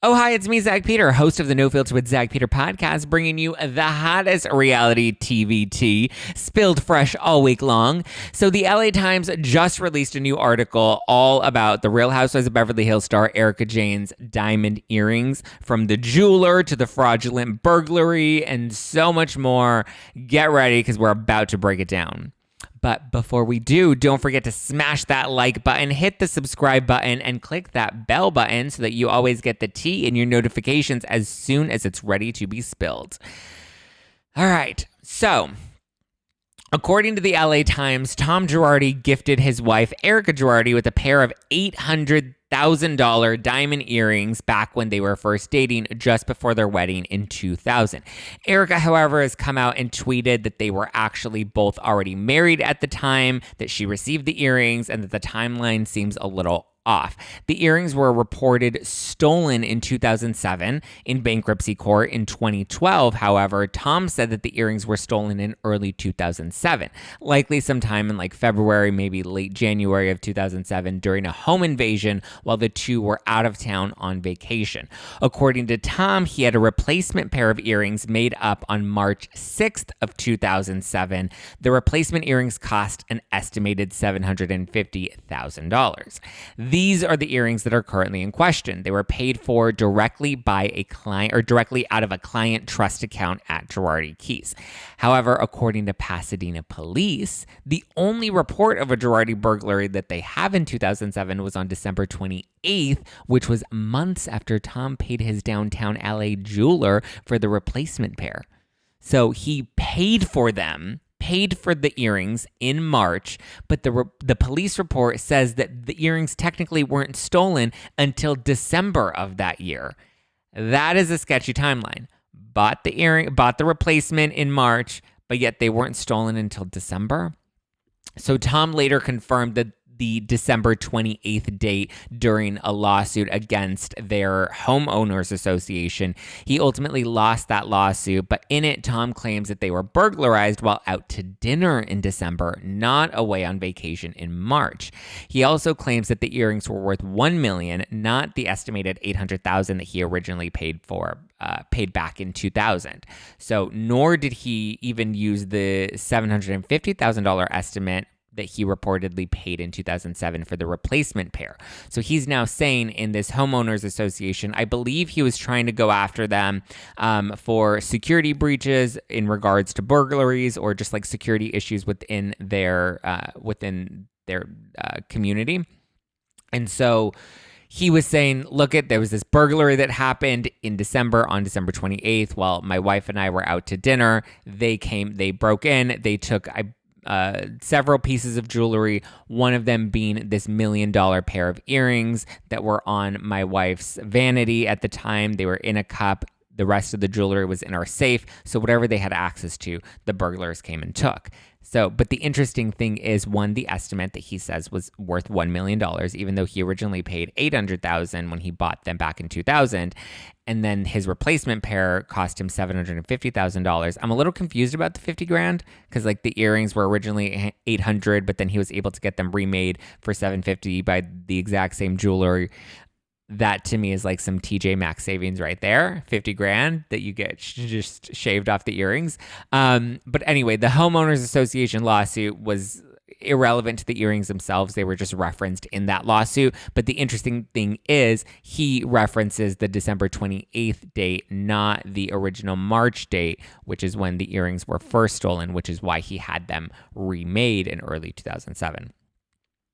Oh, hi, it's me, Zack Peter, host of the No Filter with Zack Peter podcast, bringing you the hottest reality TV tea, spilled fresh all week long. So the LA Times just released a new article all about the Real Housewives of Beverly Hills star Erika Jayne's diamond earrings, from the jeweler to the fraudulent burglary and so much more. Get ready, because we're about to break it down. But before we do, don't forget to smash that like button, hit the subscribe button, and click that bell button so that you always get the tea in your notifications as soon as it's ready to be spilled. All right, so according to the LA Times, Tom Girardi gifted his wife, Erika Girardi, with a pair of $800,000 diamond earrings back when they were first dating, just before their wedding in 2000. Erika, however, has come out and tweeted that they were actually both already married at the time that she received the earrings, and that the timeline seems a little off. The earrings were reported stolen in 2007 in bankruptcy court. In 2012, however, Tom said that the earrings were stolen in early 2007, likely sometime in like February, maybe late January of 2007, during a home invasion while the two were out of town on vacation. According to Tom, he had a replacement pair of earrings made up on March 6th of 2007. The replacement earrings cost an estimated $750,000. These are the earrings that are currently in question. They were paid for directly by a client, or directly out of a client trust account at Girardi Keys. However, according to Pasadena police, the only report of a Girardi burglary that they have in 2007 was on December 28th, which was months after Tom paid his downtown LA jeweler for the replacement pair. So he paid for them, paid for the earrings in March, but the police report says that the earrings technically weren't stolen until December of that year. That is a sketchy timeline. Bought the replacement in March, but yet they weren't stolen until December. So Tom later confirmed that the December 28th date during a lawsuit against their homeowners association. He ultimately lost that lawsuit, but in it, Tom claims that they were burglarized while out to dinner in December, not away on vacation in March. He also claims that the earrings were worth $1 million, not the estimated $800,000 that he originally paid back in 2000. So nor did he even use the $750,000 estimate that he reportedly paid in 2007 for the replacement pair. So he's now saying in this homeowners association, I believe he was trying to go after them for security breaches in regards to burglaries, or just like security issues within their community. And so he was saying, there was this burglary that happened in December, on December 28th, while my wife and I were out to dinner. They broke in, they took several pieces of jewelry, one of them being this $1 million pair of earrings that were on my wife's vanity at the time. They were in a cup. The rest of the jewelry was in our safe. So whatever they had access to, the burglars came and took. So, but the interesting thing is, the estimate that he says was worth $1 million, even though he originally paid $800,000 when he bought them back in 2000. And then his replacement pair cost him $750,000. I'm a little confused about the $50,000, because like the earrings were originally $800,000, but then he was able to get them remade for $750,000 by the exact same jeweler. That to me is like some TJ Maxx savings right there, $50,000 that you get just shaved off the earrings. But anyway, the homeowners association lawsuit was irrelevant to the earrings themselves. They were just referenced in that lawsuit. But the interesting thing is, he references the December 28th date, not the original March date, which is when the earrings were first stolen, which is why he had them remade in early 2007.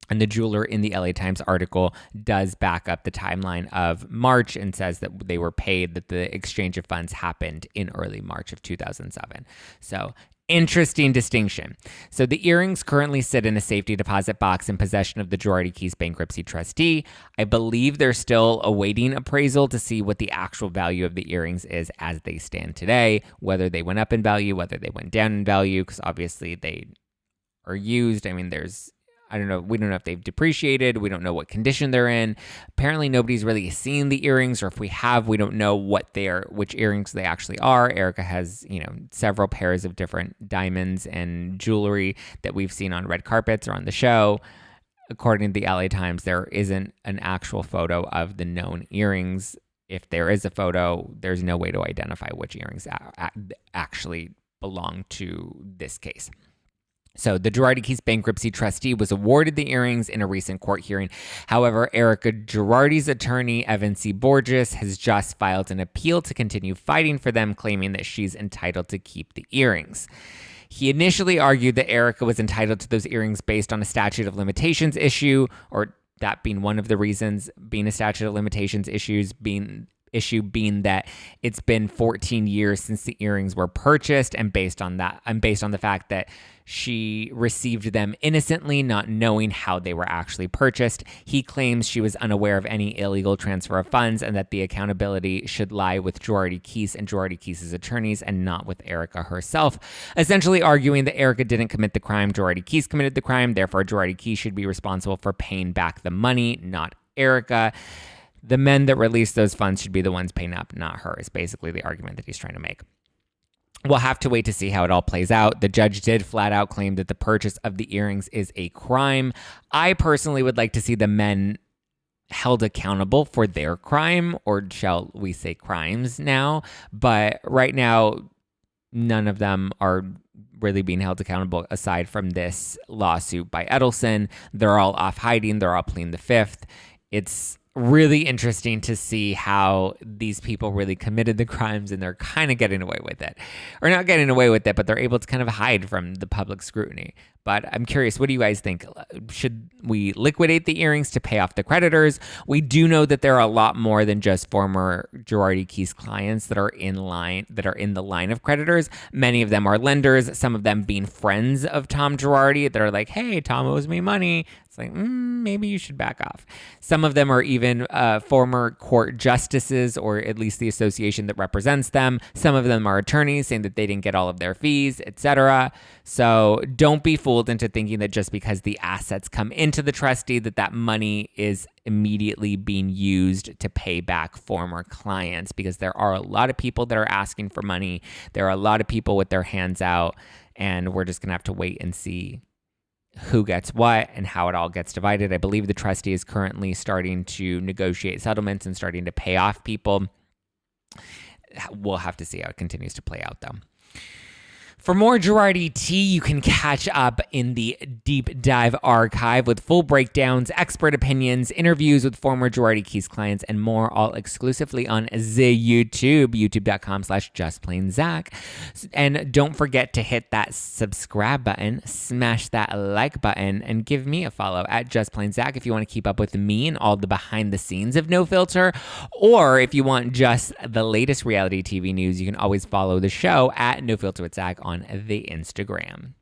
And the jeweler in the LA Times article does back up the timeline of March and says that they were paid, that the exchange of funds happened in early March of 2007. So interesting distinction. So the earrings currently sit in a safety deposit box in possession of the Girardi Keys bankruptcy trustee. I believe they're still awaiting appraisal to see what the actual value of the earrings is as they stand today, whether they went up in value, whether they went down in value, because obviously they are used. I mean, I don't know. We don't know if they've depreciated. We don't know what condition they're in. Apparently, nobody's really seen the earrings, or if we have, we don't know which earrings they actually are. Erika has, several pairs of different diamonds and jewelry that we've seen on red carpets or on the show. According to the LA Times, there isn't an actual photo of the known earrings if there is a photo, there's no way to identify which earrings actually belong to this case. So the Girardi Keys bankruptcy trustee was awarded the earrings in a recent court hearing. However, Erika Girardi's attorney, Evan C. Borges, has just filed an appeal to continue fighting for them, claiming that she's entitled to keep the earrings. He initially argued that Erika was entitled to those earrings based on a statute of limitations issue, or that being one of the reasons, being a statute of limitations issue being that it's been 14 years since the earrings were purchased, and based on the fact that she received them innocently, not knowing how they were actually purchased. He claims she was unaware of any illegal transfer of funds and that the accountability should lie with Girardi Keys and Girardi Keys' attorneys and not with Erika herself, essentially arguing that Erika didn't commit the crime, Girardi Keys committed the crime, therefore Girardi Keys should be responsible for paying back the money, not Erika. The men that released those funds should be the ones paying up, not her, is basically the argument that he's trying to make. We'll have to wait to see how it all plays out. The judge did flat out claim that the purchase of the earrings is a crime. I personally would like to see the men held accountable for their crime, or shall we say crimes now. But right now, none of them are really being held accountable aside from this lawsuit by Edelson. They're all off hiding. They're all pleading the fifth. It's really interesting to see how these people really committed the crimes and they're kind of getting away with it. Or not getting away with it, but they're able to kind of hide from the public scrutiny. But I'm curious, what do you guys think? Should we liquidate the earrings to pay off the creditors? We do know that there are a lot more than just former Girardi Keys clients that are in the line of creditors. Many of them are lenders, some of them being friends of Tom Girardi that are like, hey, Tom owes me money. It's like, maybe you should back off. Some of them are even former court justices, or at least the association that represents them. Some of them are attorneys saying that they didn't get all of their fees, etc. So don't be fooled into thinking that just because the assets come into the trustee, that money is immediately being used to pay back former clients, because there are a lot of people that are asking for money. There are a lot of people with their hands out, and we're just going to have to wait and see who gets what and how it all gets divided. I believe the trustee is currently starting to negotiate settlements and starting to pay off people. We'll have to see how it continues to play out, though. For more Girardi tea, you can catch up in the Deep Dive archive with full breakdowns, expert opinions, interviews with former Girardi Keys clients, and more, all exclusively on the youtube.com/justplainzack. And don't forget to hit that subscribe button, smash that like button, and give me a follow at justplainzack if you want to keep up with me and all the behind the scenes of No Filter. Or if you want just the latest reality TV news, you can always follow the show at No Filter with Zack on the Instagram.